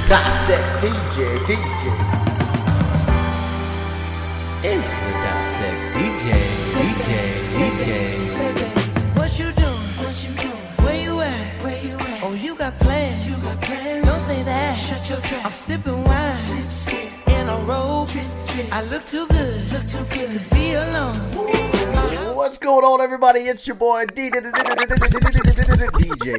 Dissect DJ. It's the Dissect DJs. What you doing? Where you at? Oh, you got plans. Don't say that. Shut your trap. I'm sipping wine in a robe. I look too good to be alone. What's going on, everybody? It's your boy DJ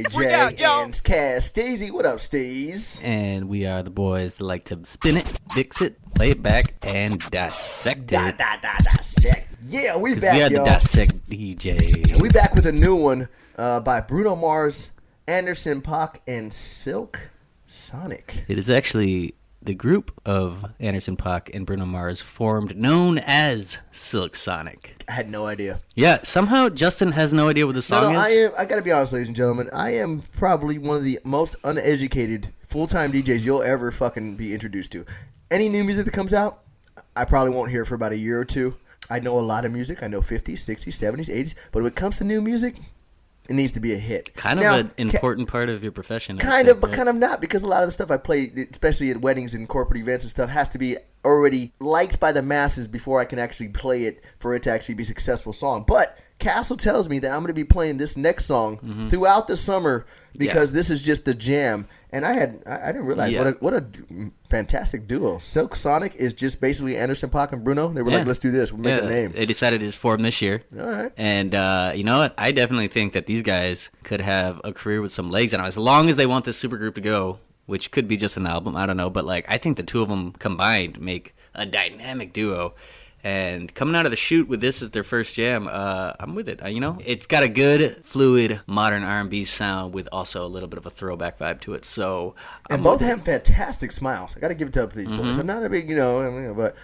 J and Cass Steezy. What up, Steez? And we are the boys that like to spin it, fix it, play it back, and dissect it. Dissect. Yeah, we back, we are y'all. the Dissect DJs. And we back with a new one by Bruno Mars, Anderson .Paak, and Silk Sonic. It is actually the group of Anderson .Paak and Bruno Mars formed, known as Silk Sonic. I had no idea. Yeah, somehow Justin has no idea what the song is. I gotta be honest, ladies and gentlemen. I am probably one of the most uneducated full-time DJs you'll ever fucking be introduced to. Any new music that comes out, I probably won't hear for about a year or two. I know a lot of music. I know 50s, 60s, 70s, 80s. But when it comes to new music, it needs to be a hit. Kind of an important part of your profession. Kind of, but kind of not, because a lot of the stuff I play, especially at weddings and corporate events and stuff, has to be already liked by the masses before I can actually play it for it to actually be a successful song. But Castle tells me that I'm going to be playing this next song throughout the summer because this is just the jam. And I didn't realize what a fantastic duo. Silk Sonic is just basically Anderson .Paak and Bruno. They were like, let's do this. We'll make a name. They decided to form this year. All right. And you know what? I definitely think that these guys could have a career with some legs on them, as long as they want this supergroup to go, which could be just an album. I don't know. But like, I think the two of them combined make a dynamic duo. And coming out of the chute with this as their first jam, I'm with it. You know, it's got a good, fluid, modern R&B sound with also a little bit of a throwback vibe to it. So, and both have fantastic smiles. I got to give it up to these boys. I'm not a big, but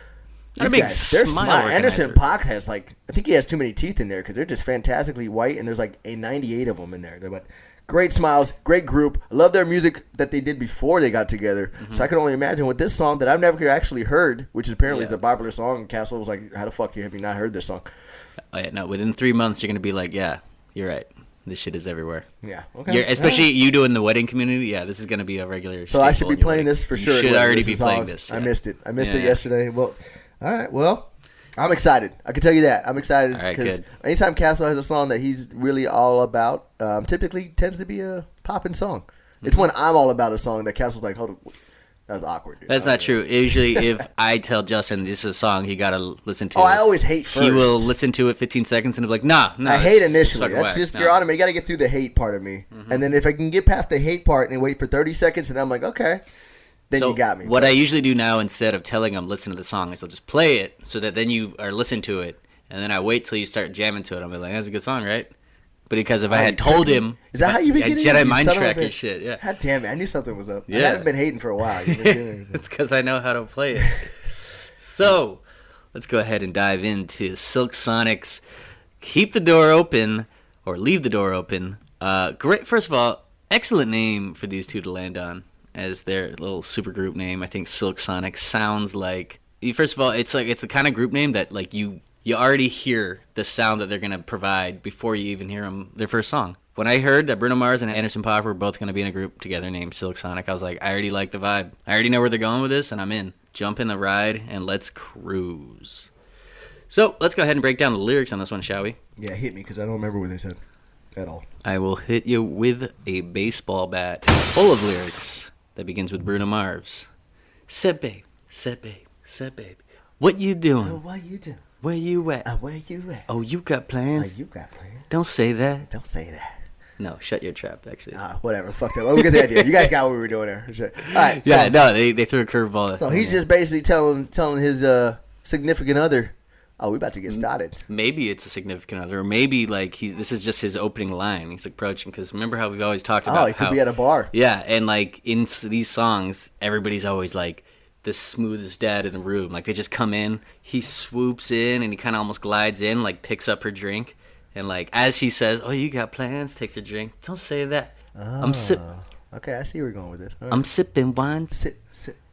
these guys, their smile. Anderson .Paak has I think he has too many teeth in there because they're just fantastically white, and there's like a 98 of them in there. But great smiles, great group. I love their music that they did before they got together. So I can only imagine with this song that I've never actually heard, which is apparently is a popular song. And Castle was like, "How the fuck have you not heard this song?" No, within 3 months you're gonna be like, "Yeah, you're right. This shit is everywhere." Yeah, okay. Especially you doing the wedding community. Yeah, this is gonna be a regular. So I should be playing this for sure. You should already be playing this. Yeah. I missed it. I missed it yesterday. Well, all right. Well, I'm excited. I can tell you that. I'm excited because anytime Castle has a song that he's really all about, typically tends to be a poppin' song. It's when I'm all about a song that Castle's like, hold on, that was awkward, dude. That's not true. Usually if I tell Justin this is a song he got to listen to. Oh, I always hate first. He will listen to it 15 seconds and be like, nah. I hate initially. That's just your automatic. You got to get through the hate part of me. And then if I can get past the hate part and wait for 30 seconds and I'm like, okay. Then you got me. What I usually do now, instead of telling him listen to the song, is I'll just play it so that then you are listen to it, and then I wait till you start jamming to it. I'll be like, that's a good song, right? But because if I had told him, is that how you begin? Jedi mind track your shit. Yeah. God damn it! I knew something was up. Yeah. I haven't been hating for a while. It's because I know how to play it. So let's go ahead and dive into Silk Sonic's "Keep the Door Open" or "Leave the Door Open." Great. First of all, excellent name for these two to land on as their little supergroup name. I think Silk Sonic sounds like, first of all, it's the kind of group name that like you already hear the sound that they're going to provide before you even hear their first song. When I heard that Bruno Mars and Anderson .Paak were both going to be in a group together named Silk Sonic, I was like, I already like the vibe. I already know where they're going with this, and I'm in. Jump in the ride, and let's cruise. So let's go ahead and break down the lyrics on this one, shall we? Yeah, hit me, because I don't remember what they said at all. I will hit you with a baseball bat full of lyrics that begins with Bruno Mars. Said babe, said babe, said babe. What you doing? Oh, what you doing? Where you at? Where you at? Oh, you got plans? Oh, you got plans? Don't say that. Don't say that. No, shut your trap, actually. Whatever. Fuck that. Well, we get the idea. You guys got what we were doing there. Sure. All right. Yeah, no, they threw a curveball. So he's just basically telling his significant other, oh, we about to get started. Maybe it's a significant other, or maybe like this is just his opening line. He's approaching, because remember how we've always talked about he could be at a bar. Yeah, and like in these songs, everybody's always like the smoothest dad in the room. Like they just come in, he swoops in, and he kind of almost glides in, like picks up her drink, and like as he says, "Oh, you got plans?" takes a drink. Don't say that. Oh, okay, I see where you're going with this. Right. I'm sipping wine. Sip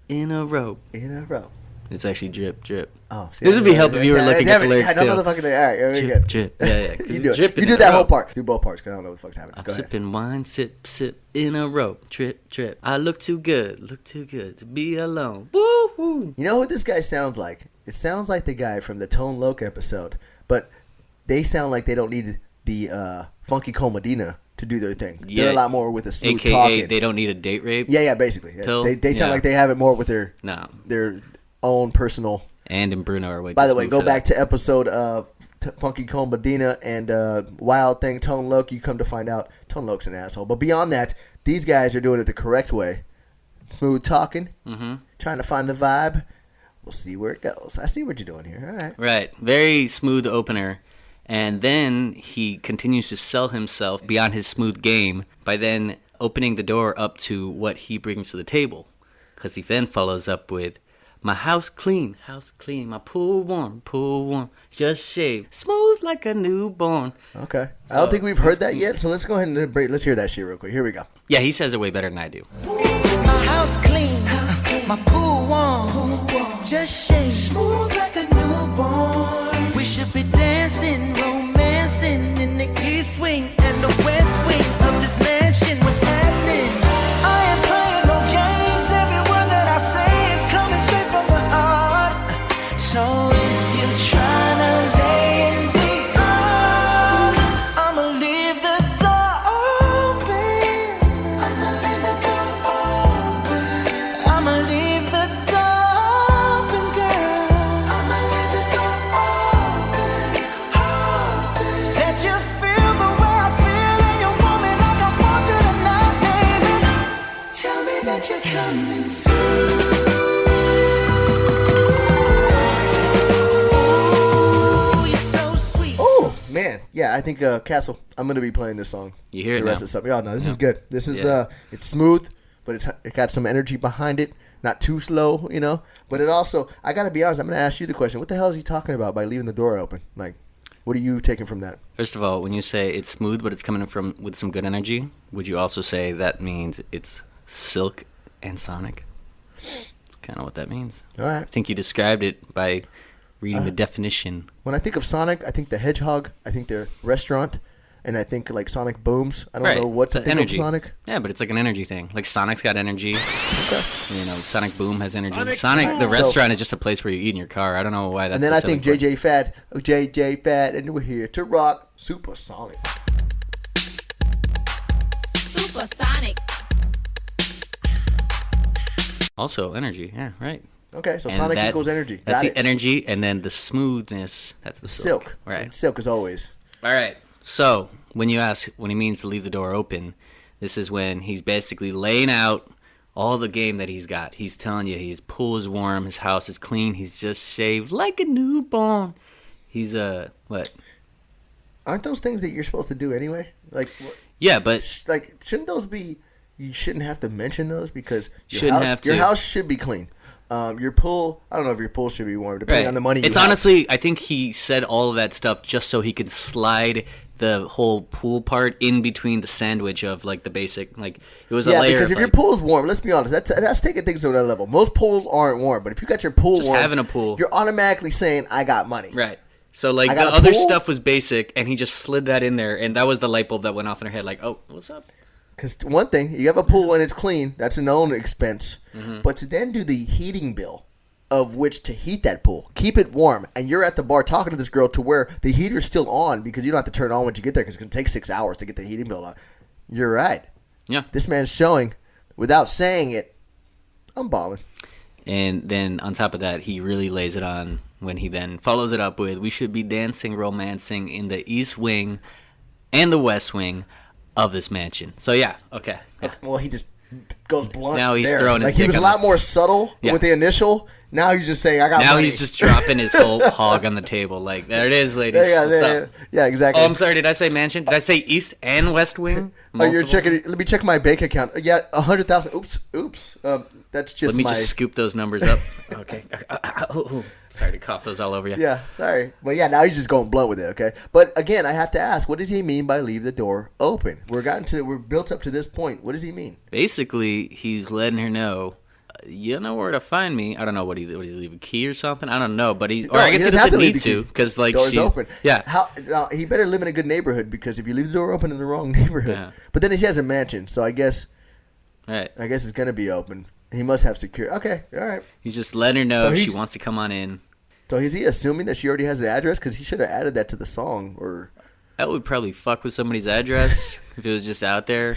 in a row. In a row. It's actually drip, drip. Oh, see, This would be help if you were looking at the lyrics too. too. All right, here we go. Drip, drip. Yeah. 'cause You do it's it. dripping You do in that a whole row. part. Do both parts, because I don't know what the fuck's happening. I'm Go ahead. sipping wine, sip, sip in a row. Drip, drip. I look too good to be alone. Woo, woo. You know what this guy sounds like? It sounds like the guy from the Tone Loc episode, but they sound like they don't need the Funky Cole Medina to do their thing. Yeah. They're a lot more with the smooth AKA, talking. they don't need a date rape. Yeah, basically. Yeah. Pill? They sound Yeah. like they have it more with their No. own personal. And in Bruno are way By too the way, smooth go for back that. to episode Funky Cole Medina and Wild Thing Tone Loc. You come to find out Tone Loc's an asshole. But beyond that, these guys are doing it the correct way. Smooth talking, trying to find the vibe. We'll see where it goes. I see what you're doing here. All right. Right. Very smooth opener. And then he continues to sell himself beyond his smooth game by then opening the door up to what he brings to the table. Because he then follows up with, my house clean, my pool warm, just shaved, smooth like a newborn. Okay. I don't think we've heard that yet, so let's go ahead and let's hear that shit real quick. Here we go. Yeah, he says it way better than I do. My house clean, my pool warm, just shake smooth like a newborn. We should be dancing, romancing in the east wing and the west wing of this mansion. What's happening? I ain't playing no games. Every word that I say is coming straight from the heart. So if you're trying to lay in these arms, I'ma leave the door open. I'ma leave the door open. I'ma leave the door open, girl. I'ma leave the door open, open. Let you feel the way I feel, and you want me like I want you tonight, baby. Tell me that you're coming through. Ooh, you're so sweet. Oh man, yeah. I think Castle. I'm gonna be playing this song. You hear it the rest now. of the stuff. Yeah, no, this is good. This is Yeah. it's smooth, but it got some energy behind it. Not too slow, you know. But it also, I gotta be honest. I'm gonna ask you the question. What the hell is he talking about by leaving the door open? Like, what are you taking from that? First of all, when you say it's smooth but it's coming from with some good energy, would you also say that means it's silk and sonic? That's kind of what that means. All right. I think you described it by reading the definition. When I think of Sonic, I think the Hedgehog. I think the restaurant, and I think like Sonic Booms. I don't Right. know what to It's think energy. of Sonic. Yeah, but it's like an energy thing. Like Sonic's got energy. Okay. You know, Sonic Boom has energy. Sonic, the restaurant, is just a place where you eat in your car. I don't know why that's. And then the I think selling point. JJ Fat, and we're here to rock Supersonic. Supersonic. Also energy. Yeah, right. Okay, so And Sonic that- equals energy. That's Got the it. energy, and then the smoothness. That's the Silk. Right. And silk as always. All right. So when you ask when he means to leave the door open, this is when he's basically laying out all the game that he's got. He's telling you his pool is warm, his house is clean, he's just shaved like a newborn. He's what? Aren't those things that you're supposed to do anyway? Like, Yeah, but shouldn't those be? You shouldn't have to mention those because Shouldn't have your to. house should be clean. Your pool, I don't know if your pool should be warm, depending right. on the money you It's have. honestly, I think he said all of that stuff just so he could slide the whole pool part in between the sandwich of like the basic, like it was a Yeah, layer. because of, if your like, pool's warm, let's be honest, that's taking things to another level. Most pools aren't warm, but if you got your pool Just warm, having a pool. you're automatically saying, I got money. Right. So like I the got a other pool? stuff was basic, and he just slid that in there, and that was the light bulb that went off in her head. Like, oh, what's up? Because one thing, you have a pool and it's clean, that's a known expense. Mm-hmm. But to then do the heating bill of which to heat that pool, keep it warm, and you're at the bar talking to this girl to where the heater's still on because you don't have to turn it on when you get there because it's going to take 6 hours to get the heating bill on. You're right. Yeah. This man's showing, without saying it, I'm balling. And then on top of that, he really lays it on when he then follows it up with, "We should be dancing, romancing in the east wing and the west wing of this mansion." So yeah, okay. Yeah. Well, he just goes blunt. Now he's there. throwing his like he dick was a on lot the- more subtle Yeah. with the initial. Now he's just saying, I got Now money. he's just dropping his whole hog on the table. Like, there it is, ladies. Yeah, What's yeah, up? yeah, exactly. Oh, I'm sorry. Did I say mansion? Did I say east and west wing? Oh, you're Multiple? checking. Let me check my bank account. Yeah, 100,000. Oops. That's just Let me my. just scoop those numbers up. Okay. Sorry to cough those all over you. Yeah, sorry, but yeah, now he's just going blunt with it. Okay, but again, I have to ask, what does he mean by leave the door open? We're built up to this point. What does he mean? Basically, he's letting her know you know where to find me. I don't know, what he leave a key or something? I don't know, but I No, guess he doesn't have doesn't leave need the key. to, because like Door's she's open. yeah. He better live in a good neighborhood, because if you leave the door open in the wrong neighborhood, Yeah. but then he has a mansion, so I guess Right. it's gonna be open. He must have security. Okay, all right. He's just letting her know So if she he's- wants to come on in. So is he assuming that she already has an address? Because he should have added that to the song, or That would probably fuck with somebody's address if it was just out there.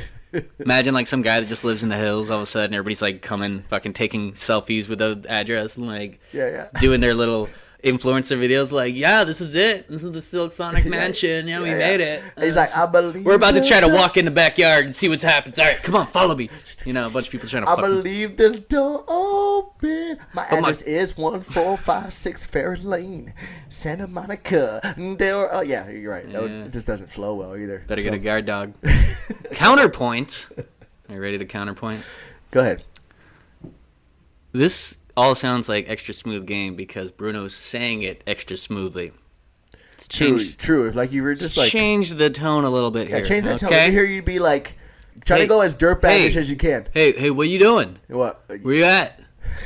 Imagine like some guy that just lives in the hills. All of a sudden, everybody's like coming, fucking taking selfies with the address and like yeah. doing their little influencer videos. Like, yeah, this is it. This is the Silk Sonic Mansion. Yeah, we made it. And he's like, I believe. We're about to try to the walk in the backyard and see what happens. All right, come on, follow me. You know, a bunch of people trying to. I fucking... believe the door open. My Oh, my- address is 1456 Ferris Lane, Santa Monica. Oh yeah, you're right. Yeah. It just doesn't flow well either. Better So- get a guard dog. Counterpoint. Are you ready to counterpoint? Go ahead. This all sounds like extra smooth game because Bruno's saying it extra smoothly. It's changed, True. Like you were just like change the tone a little bit here. change that tone. okay? Over here, you'd be like try Hey, to go as dirtbagish hey. as you can. Hey, what you doing? What? Where you at?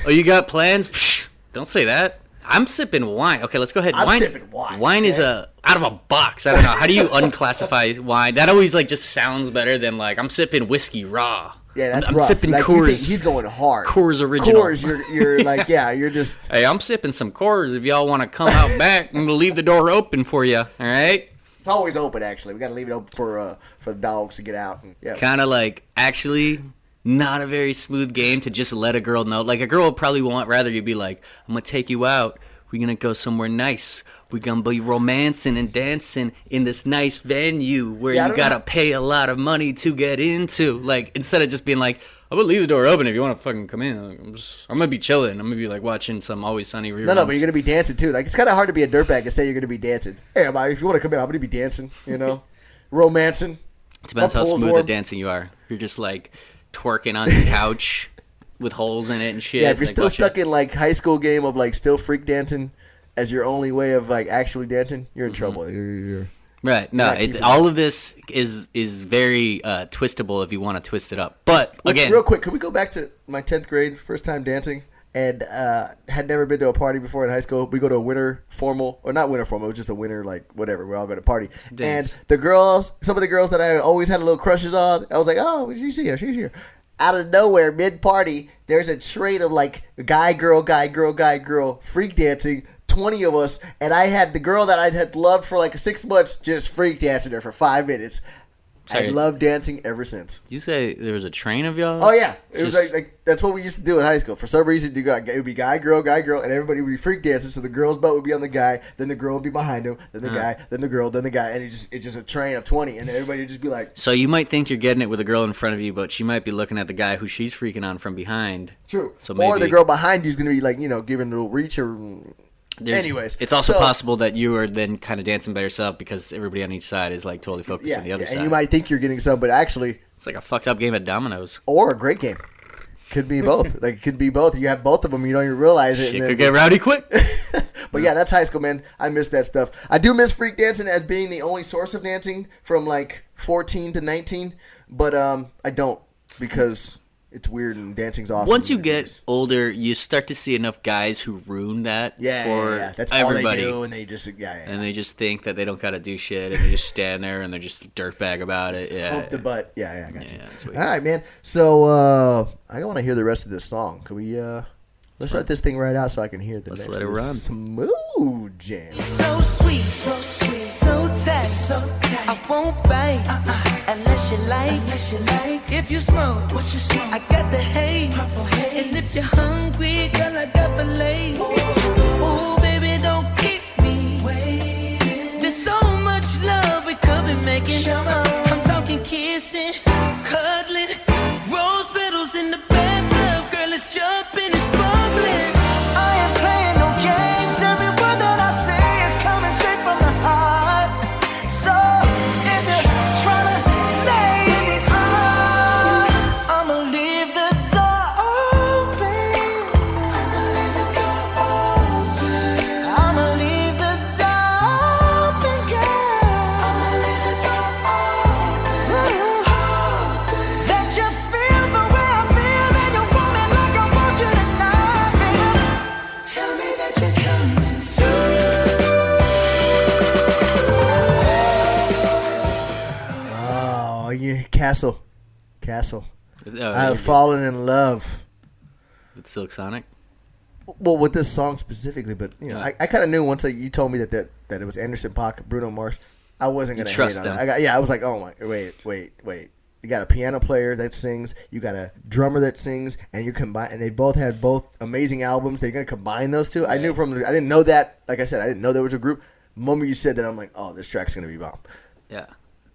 Oh, you got plans? Psh, don't say that. I'm sipping wine. Okay, let's go ahead. I'm wine, sipping wine, Wine is out of a box. I don't know. How do you unclassify wine? That always like just sounds better than like I'm sipping whiskey raw. Yeah, that's I'm rough. sipping like, you Coors. think he's going hard. Coors Original. Coors, you're like, yeah, you're just. Hey, I'm sipping some Coors. If y'all want to come out back, I'm gonna leave the door open for you. All right. It's always open. Actually, we got to leave it open for the dogs to get out. And, yeah. Kind of like actually not a very smooth game to just let a girl know. Like a girl would probably want rather you be like, I'm gonna take you out. We're gonna go somewhere nice. We're gonna be romancing and dancing in this nice venue where Yeah, I you don't gotta know. pay a lot of money to get into. Like instead of just being like, I'm gonna leave the door open if you want to fucking come in. Like, I'm gonna be chilling. I'm gonna be like watching some Always Sunny reruns. No, but you're gonna be dancing too. Like it's kind of hard to be a dirtbag and say you're gonna be dancing. Hey, if you want to come in, I'm gonna be dancing. You know, romancing. It depends My how pole's smooth warm. at dancing you are. You're just like twerking on your couch with holes in it and shit. Yeah, if you're like, still watch stuck it. in like high school game of like still freak dancing as your only way of like actually dancing, you're in trouble. You're- Right. No, not keeping all of this is very twistable if you want to twist it up. But again, real quick, could we go back to my 10th grade, first time dancing, and had never been to a party before in high school. We go to a winter formal, or not winter formal, it was just a winter, like, whatever. We all go to party. Dance. And the girls, some of the girls that I always had a little crushes on, I was like, oh, she's here, she's here. Out of nowhere, mid-party, there's a trade of, like, guy, girl, freak dancing, 20 of us, and I had the girl that I had loved for, like, 6 months just freak dancing her for 5 minutes. Sorry. I loved dancing ever since. you say there was a train of y'all? Oh yeah, it was Just- like that's what we used to do in high school. For some reason, it would be guy, girl, and everybody would be freak dancing. So the girl's butt would be on the guy, then the girl would be behind him, then the guy, then the girl, then the guy, and it's just a train of 20, and everybody would just be like, So you might think you're getting it with a girl in front of you, but she might be looking at the guy who she's freaking on from behind. true. So Or the maybe- girl behind you is gonna be like, giving a little reach or. Anyways, it's also so- possible that you are then kind of dancing by yourself because everybody on each side is like totally focused Yeah, on the other yeah, side. and you might think you're getting some, but actually, It's like a fucked up game of dominoes. or a great game. Could be both. Like it could be both. You have both of them. You don't even realize it. Shit and then- could get rowdy quick. But yeah, that's high school, man. I miss that stuff. I do miss freak dancing as being the only source of dancing from like 14 to 19, but I don't because it's weird and dancing's awesome. Once you get older, you start to see enough guys who ruin that for that's everybody. all they do, and they just And they just think that they don't gotta do shit, and they just stand there and they're just dirtbag about it. Yeah, hump the butt. Yeah, I got you. Yeah, that's weird. All right, man. So I want to hear the rest of this song. Can we? Let's let this thing right out so I can hear the Let's next let it one. run. Smooth jam. So sweet, so tight, I won't bite unless you like. If you smoke, I got the haze. And if you're hungry, girl, I got fillets. Ooh, baby, don't keep me waiting. There's so much love we could be making. I'm talking kissing, cuddling, rose petals in the bathtub. Girl, it's jumping, it's bubbling. I ain't playing no games. Every word that I say is coming straight from the heart. So if you're trying to lay in these arms, I'ma leave the door open. Castle. I have fallen in love. With Silk Sonic? Well, with this song specifically, but I kind of knew once you told me that it was Anderson .Paak, Bruno Mars. I wasn't gonna trust hate on them. it. I was like, oh my, wait. You got a piano player that sings, you got a drummer that sings, and you combine, and they both had amazing albums. They're gonna combine those two. I didn't know that. Like I said, I didn't know there was a group. The moment you said that, I'm like, oh, this track's gonna be bomb. Yeah.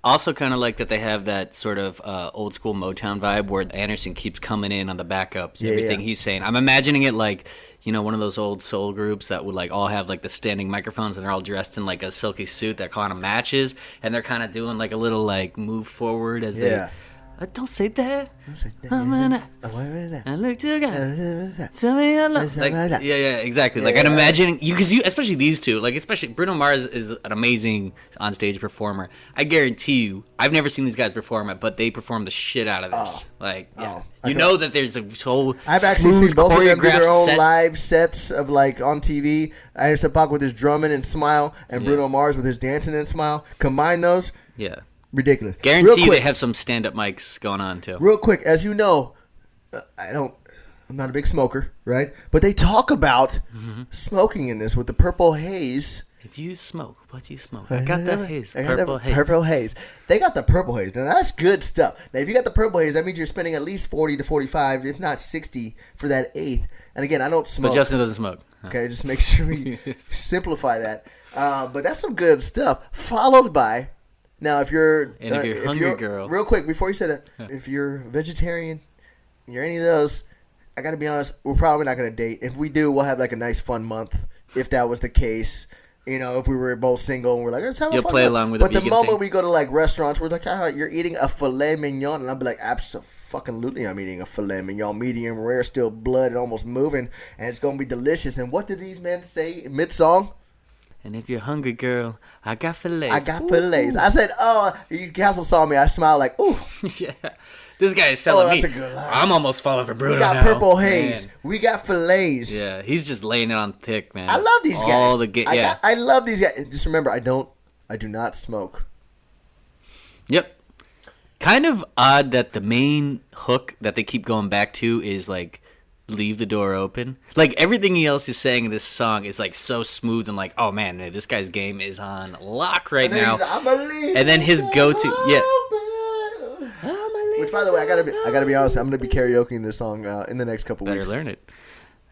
Also, kind of like that they have that sort of old school Motown vibe where Anderson keeps coming in on the backups, everything he's saying. I'm imagining it like, one of those old soul groups that would like all have like the standing microphones and they're all dressed in like a silky suit that kind of matches, and they're kind of doing like a little like move forward as they. Don't say that. I look to God. Tell me your love. Yeah, exactly. Like, I'm imagining because especially these two, like, especially Bruno Mars is an amazing onstage performer. I guarantee you, I've never seen these guys perform it, but they perform the shit out of this. Know that there's a whole. I've actually seen both of them do their own set. live sets of like on TV. Anderson .Paak with his drumming and smile, and Bruno Mars with his dancing and smile. Combine those. Yeah. Ridiculous. Guarantee they have some stand-up mics going on too. Real quick, as you know, I'm not a big smoker, right? But they talk about smoking in this with the purple haze. If you smoke, what do you smoke? I got the haze. Purple haze. They got the purple haze. Now that's good stuff. Now if you got the purple haze, that means you're spending at least 40 to 45, if not 60, for that eighth. And again, I don't smoke. But Justin doesn't smoke. Okay, just make sure we simplify that. But that's some good stuff. Followed by. Now, if you're hungry, girl. Real quick, before you say that, if you're vegetarian, you're any of those, I got to be honest, we're probably not going to date. If we do, we'll have like a nice fun month, if that was the case. If we were both single and we're like, let's have a fun play month. along with But the the vegan moment thing. we go to like restaurants, we're like, you're eating a filet mignon. And I'll be like, absolutely, I'm eating a filet mignon, medium rare, still blood and almost moving. And it's going to be delicious. And what did these men say mid-song? And if you're hungry, girl, I got fillets. I got fillets. I said, Castle saw me. I smiled like, ooh. Yeah. This guy is telling that's me, a good line. I'm almost falling for Bruno We got now. purple haze. Man. We got fillets. Yeah, he's just laying it on thick, man. I love these guys. I love these guys. Just remember, I do not smoke. Yep. Kind of odd that the main hook that they keep going back to is like, leave the door open. Like everything else is saying in this song is like so smooth and like, oh man, this guy's game is on lock right now. And then his go-to, Which, by the way, I gotta be honest. I'm gonna be karaokeing this song in the next couple weeks. Better learn it.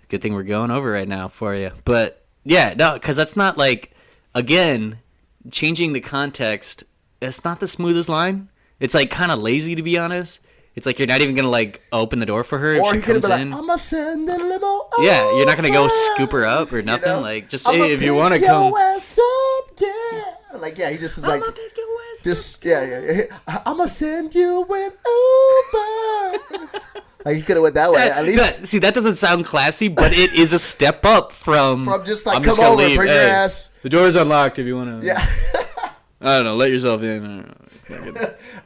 Good thing we're going over right now for you. But yeah, no, because that's not like, again, changing the context. It's not the smoothest line. It's like kind of lazy, to be honest. It's like you're not even gonna like open the door for her if or she he could have comes been in. like, "I'ma send the limo." Yeah, you're not gonna go scoop her up or nothing. Like, just I'ma hey, if you pick want to your come. ass up, yeah. Like, yeah, he just is like, just yeah. I'ma send you an Uber. Like he could have went that way. At least See, that doesn't sound classy, but it is a step up from just like, I'm come just gonna over, leave. bring your ass. The door's unlocked if you want to. Yeah. I don't know. Let yourself in.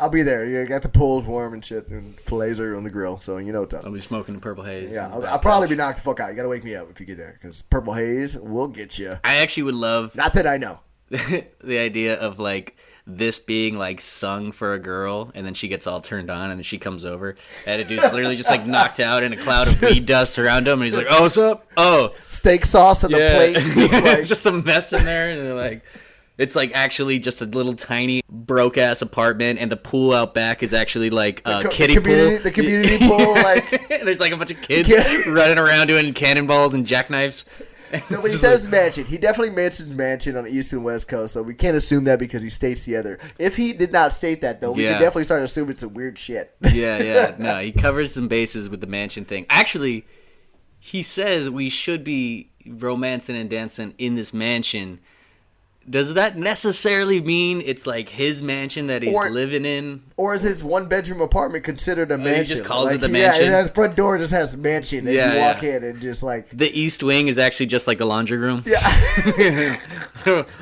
I'll be there. You got the pools warm and shit, and fillets are on the grill, so you know what's up. I'll be smoking the purple haze. Yeah, I'll probably be knocked the fuck out. You gotta wake me up if you get there, because purple haze will get you. I actually would love Not that I know. the idea of like this being like sung for a girl, and then she gets all turned on, and then she comes over, and a dude's literally just like knocked out in a cloud of weed dust around him, and he's like, "Oh, what's up? Oh, Steak sauce on the plate. Just like, it's just a mess in there, and they're like." It's like actually just a little tiny broke ass apartment, and the pool out back is actually like a kiddie pool. The community pool, like there's like a bunch of kids running around doing cannonballs and jackknives. No, but he says mansion. He definitely mentions mansion on the East and West Coast, so we can't assume that because he states the other. If he did not state that, though, we can definitely start assuming some weird shit. Yeah. No, he covers some bases with the mansion thing. Actually, he says we should be romancing and dancing in this mansion. Does that necessarily mean it's like his mansion that he's living in? Or is his one-bedroom apartment consired a mansion? He just calls it the mansion? Yeah, the front door just has mansion as you walk in and just like... The east wing is actually just like the laundry room. Yeah.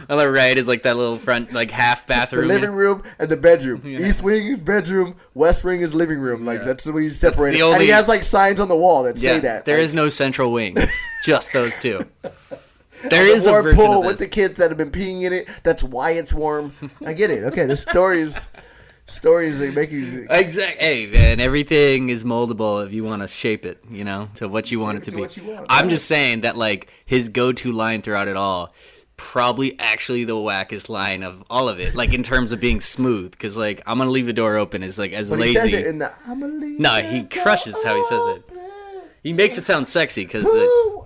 On the right is like that little front, like half bathroom. The living room and the bedroom. Yeah. East wing is bedroom, west wing is living room. Like that's the way you separate it. And he has like signs on the wall that say that. There is no central wing. It's just those two. There is a version pool of this. with the kids that have been peeing in it. That's why it's warm. I get it. Okay, the story is Stories they make you. Exactly. Hey, man, everything is moldable if you want to shape it, to what you want it to be. What you want, I'm right? just saying that, like, his go-to line throughout it all, probably actually the wackest line of all of it, like, in terms of being smooth. Because, like, I'm going to leave the door open is, like, as But lazy. he says it in the. I'm gonna leave No, the he door crushes how he says it. open. He makes it sound sexy because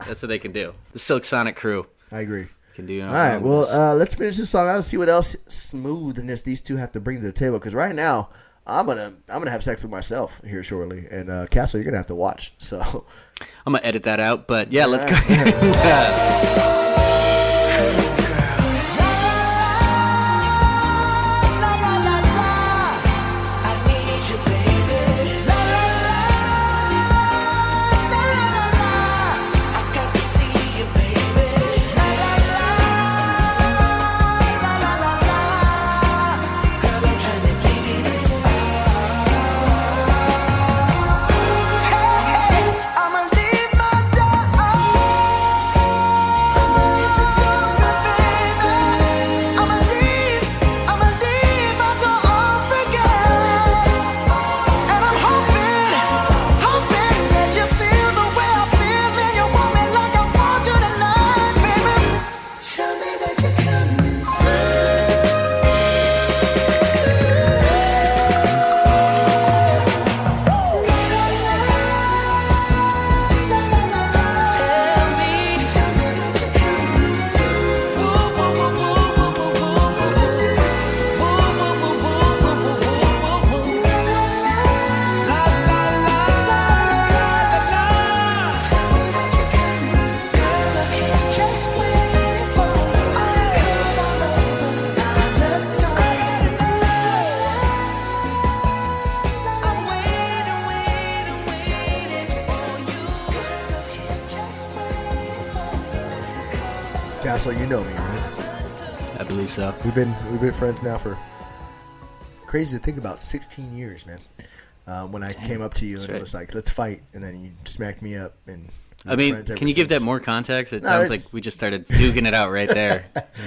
that's what they can do. The Silk Sonic crew I agree. can do. All right, well, let's finish this song out and see what else smoothness these two have to bring to the table. Because right now, I'm gonna have sex with myself here shortly, and Castle, you're gonna have to watch. So I'm gonna edit that out, but yeah, let's go. Castle, you know me, right? I believe so. We've been friends now for crazy to think about 16 years, man. When I came up to you and right. it was like, let's fight, and then you smacked me up, and I mean, can you give that more context? It sounds like we just started duking it out right there.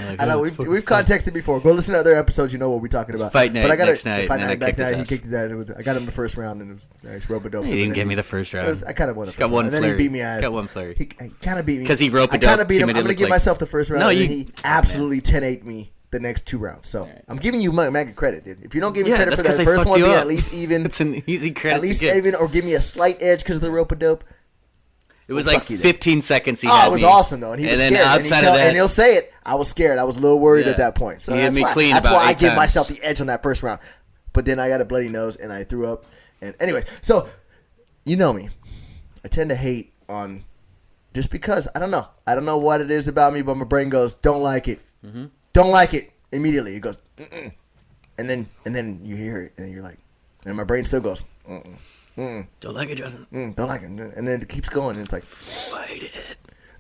Like, I know we've contexted before. Go listen to other episodes. You know what we're talking about. Fight night but I got next night, Fight and then night I back kicked his night. He ass. kicked his ass. I got him the first round, and it was nice rope-a-dope. He didn't give me the first round. I kind of won the Just first got round. one And then flurry. he beat me ass. Got one flurry. He kind of beat me. 'Cause he rope-a-doped, I kind of beat him. he I'm made it going to look give like- myself the first round, No, and you- he absolutely 10-8 me the next two rounds. So right. I'm giving you mega credit, dude. If you don't give me Yeah, credit that's for that 'cause I first fucked one you being up. at least even, It's an easy credit. at least to give. even, or give me a slight edge because of the rope-a-dope. It was Well, like fuck you then. 15 seconds. He Oh, had it was me. awesome though, and he was then scared. outside and, of that, and he'll say it. I was scared. I was a little worried Yeah. at that point. So He had that's me why. clean That's about why I 8 give times. myself the edge on that first round. But then I got a bloody nose and I threw up. And anyway, so you know me. I tend to hate on just because I don't know. I don't know what it is about me, but my brain goes, "Don't like it. Mm-hmm. Don't like it." Immediately it goes, "Mm-mm." and then you hear it, and you're like, and my brain still goes, "Mm-mm. Mm-mm. Don't like it, Justin. Don't like it," and then it keeps going, and it's like, Fight it.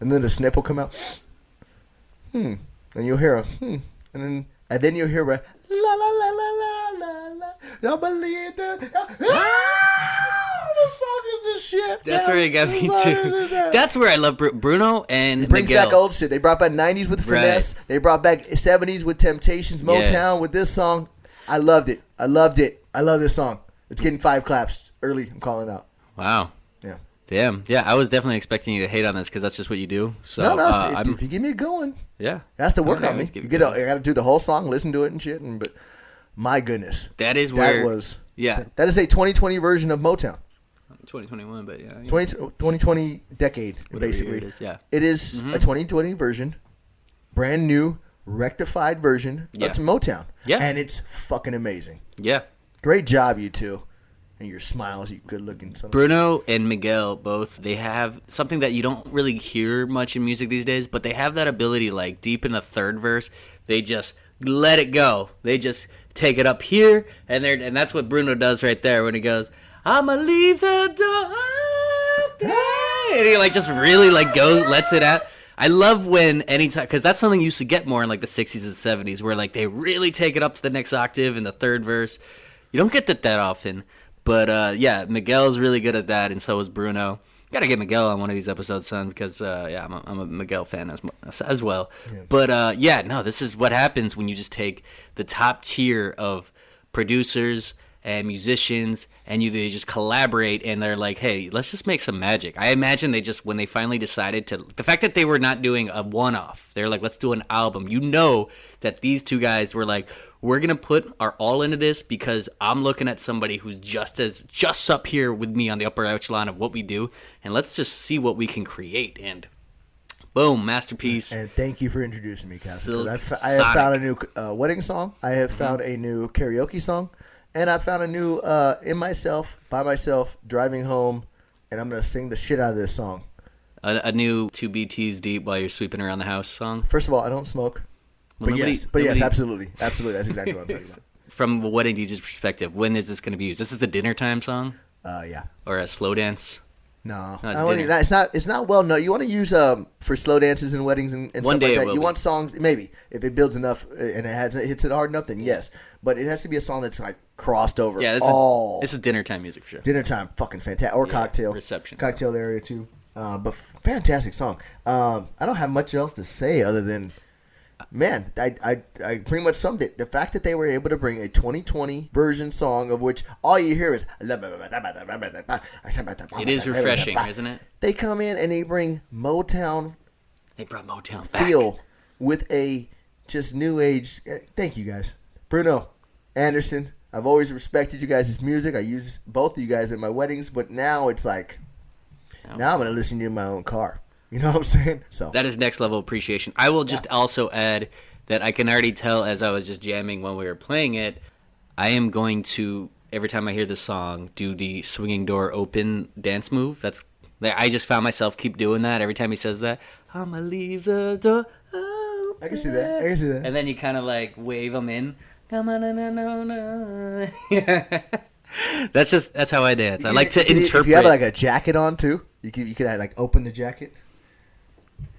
and then the snip will come out, and you'll hear a, and then you'll hear a, la la la la la la la, don't believe that, the song is the shit. That's man. where it got The me song too. is the- That's where I love Bruno and It brings Miguel. back old shit. They brought back 90s with Finesse. They brought back 70s with Temptations, Motown with this song. I loved it. I love this song. It's getting 5 claps early. I'm calling out. Wow. Yeah. Damn. Yeah, I was definitely expecting you to hate on this because that's just what you do. So No, I'm, if you give me a going, yeah. it has to work I on me. always give You it get, to I got to do the whole song, listen to it and shit. But my goodness, That is where that was yeah. That is a 2020 version of Motown. 2021, but yeah. 2020 decade, Whatever basically. year it is, yeah. It is a 2020 version, brand new, rectified version. Yeah. It's Motown. Yeah. And it's fucking amazing. Yeah. Great job, you two. And your smiles, you good looking son. Bruno and Miguel both, they have something that you don't really hear much in music these days, but they have that ability, like deep in the third verse, they just let it go. They just take it up here, and that's what Bruno does right there when he goes, "I'ma leave the door open." And he like just really like goes, lets it out. I love when anytime, because that's something you used to get more in like the 60s and 70s, where like they really take it up to the next octave in the third verse. You don't get that often. But, yeah, Miguel's really good at that, and so is Bruno. Got to get Miguel on one of these episodes, son, because, yeah, I'm a Miguel fan as well. Yeah. But, yeah, no, this is what happens when you just take the top tier of producers and musicians, and they just collaborate, and they're like, hey, let's just make some magic. I imagine they just, when they finally decided to, the fact that they were not doing a one-off, they're like, let's do an album. You know that these two guys were like, we're going to put our all into this because I'm looking at somebody who's just up here with me on the upper echelon of what we do, and let's just see what we can create. And boom, masterpiece. And thank you for introducing me, Castle. Silk I have found a Sonic. new wedding song. I have found a new karaoke song. And I found a new by myself, driving home. And I'm going to sing the shit out of this song. A new 2BTs deep while you're sweeping around the house song. First of all, I don't smoke. Well, Yes, absolutely. Absolutely. That's exactly what I'm talking about. From a wedding DJ's perspective, when is this going to be used? This is the dinner time song? Yeah. Or a slow dance? No, No, it's I wouldn't- dinner. it's not well. No, you want to use for slow dances and weddings and One stuff day like it that. will You be. want songs maybe if it builds enough and it hits it hard enough, then yes. But it has to be a song that's like crossed over. Yeah, this is dinner time music for sure. Dinner time, fucking fantastic. Or Yeah, cocktail reception. cocktail area too. But fantastic song. I don't have much else to say other than, man, I pretty much summed it. The fact that they were able to bring a 2020 version song of which all you hear is It is refreshing, isn't it? They come in and they bring Motown They brought Motown back. feel with a just new age. Thank you guys, Bruno, Anderson. I've always respected you guys' music. I use both of you guys at my weddings, but now it's like, now I'm gonna listen to you in my own car. You know what I'm saying? So That is next level appreciation. I will just also add that I can already tell as I was just jamming when we were playing it, I am going to, every time I hear the song, do the swinging door open dance move. I just found myself keep doing that every time he says that. I'ma leave the door open. I can see that. I can see that. And then you kind of like wave them in. Come on, no. That's how I dance. I like to interpret. If you have like a jacket on too, you can like open the jacket.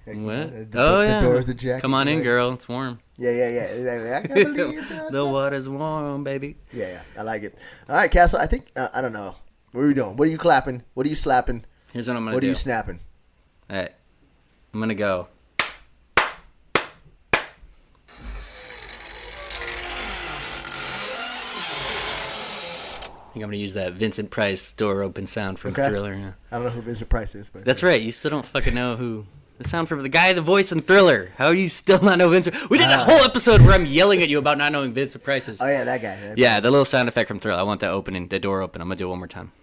What? The door's the jacket. Come on in, Like- girl. It's warm. Yeah. I can't believe that. The water's warm, baby. Yeah. I like it. All right, Castle. I think I don't know. What are we doing? What are you clapping? What are you slapping? Here's what I'm gonna What do. are you snapping? All right. I'm gonna go. I think I'm gonna use that Vincent Price door open sound from Okay. Thriller. Yeah. I don't know who Vincent Price is, but That's right. You still don't fucking know who the sound from the guy, the voice in Thriller. How do you still not know Vincent? We did a whole episode where I'm yelling at you about not knowing Vincent Price's. Oh yeah, that guy. Yeah, the little sound effect from Thriller. I want that opening, the door open. I'm gonna do it one more time.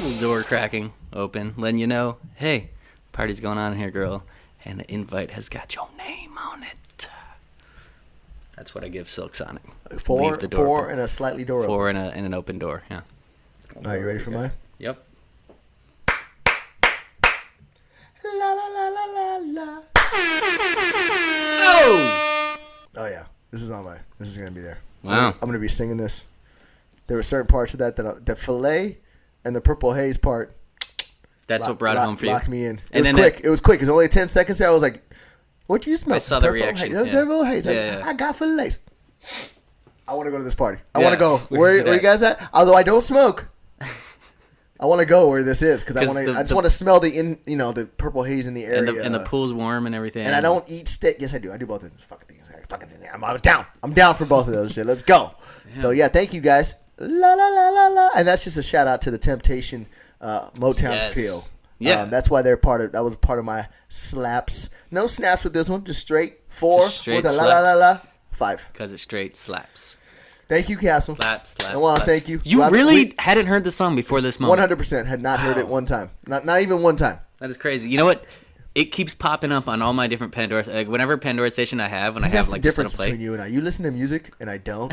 Little door cracking open, letting you know, hey, party's going on here, girl, and the invite has got your name on it. That's what I give Silk Sonic. Four Leave the door open. and a slightly door open. Four and an open door. Yeah. All right, you ready for mine? Yep. La la la la la la. Oh. Oh yeah, this is on my. This is gonna be there. Wow. I'm gonna be singing this. There were certain parts of that the fillet and the purple haze part. That's what brought it home for you. Locked me in. It And was then quick. It was quick. It was only 10 seconds there. I was like, "What do you smell?" I saw the Purple reaction, haze. yeah. Purple haze. Yeah. I got fillets. I want to go to this party. I Yeah. want to go. Where's it Where you at? guys at? Although I don't smoke. I want to go where this is because I 'Cause want to. the- I just the- want to smell the purple haze in the area. And the pool's warm and everything. And I don't eat steak. Yes, I do. I do both of those fucking things. I'm down. I'm down for both of those shit. Let's go. So yeah, thank you guys. La la la la la. And that's just a shout out to the Temptation Motown Yes. feel. Yeah. That's why they're part of. That was part of my slaps. No snaps with this one. Just straight 4 Just straight with a la la la la 5. Because it straight slaps. Thank you, Castle. Slaps. I want to thank you. You Robert, really hadn't heard the song before this moment. 100% had not heard it one time. Not even one time. That is crazy. You know what? It keeps popping up on all my different Pandora. Like whenever Pandora station I have, when I That's have the like this on a difference play. between you and I. You listen to music and I don't.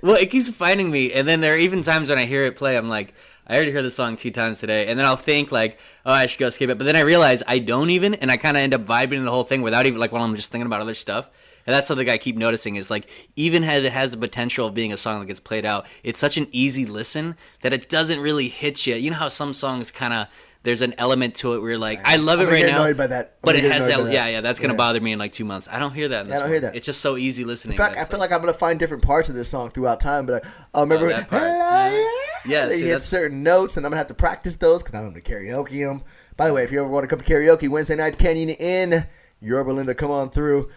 Well, it keeps finding me, and then there are even times when I hear it play, I'm like, I already heard the song 2 times today, and then I'll think like, oh, I should go skip it, but then I realize I don't even, and I kind of end up vibing the whole thing without even, like, while I'm just thinking about other stuff. And that's something I keep noticing is like, even as it has the potential of being a song that gets played out, it's such an easy listen that it doesn't really hit you. You know how some songs kind of, there's an element to it where you're like, I love it I'm right gonna get now. annoyed by that. I'm But gonna it get has annoyed that, by that. yeah, that's going to Yeah. bother me in like 2 months. I don't hear that in this I don't one. hear that. It's just so easy listening. In fact, that I it's feel like I'm gonna find different parts of this song throughout time. But I remember that part. Yeah. Yeah, they see, hit that's- certain notes, and I'm gonna have to practice those because I'm gonna karaoke them. By the way, if you ever want to come to karaoke Wednesday night, Canyon Inn, Yorba Linda, come on through.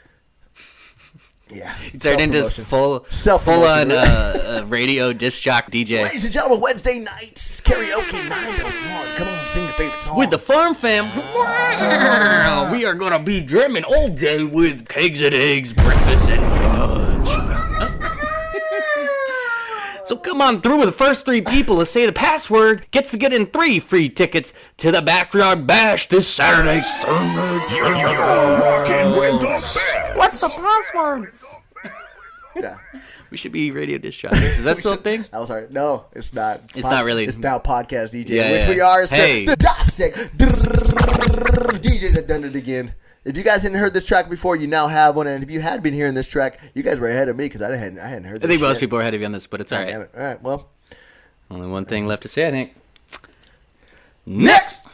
Yeah. He turned into full on radio disc jock DJ. Ladies and gentlemen, Wednesday nights, karaoke 9 to 1. Come on, sing your favorite song. With the Farm Fam, wow, we are going to be drumming all day with eggs and eggs, breakfast and brunch. So come on through with the first 3 people to say the password gets to get in 3 free tickets to the Backyard Bash this Saturday. You're rocking with the best. What's the password? Yeah. We should be radio disc jockeys. Is that still a thing? I was sorry. No, it's not. It's not really. It's now podcast DJ, Yeah, which yeah. we are. Hey. The Dissect DJs have done it again. If you guys hadn't heard this track before, you now have one. And if you had been hearing this track, you guys were ahead of me because I hadn't heard this I think most shit. people are ahead of you on this, but it's all Damn right. it. All right, well. Only one thing left to say, I think. Next!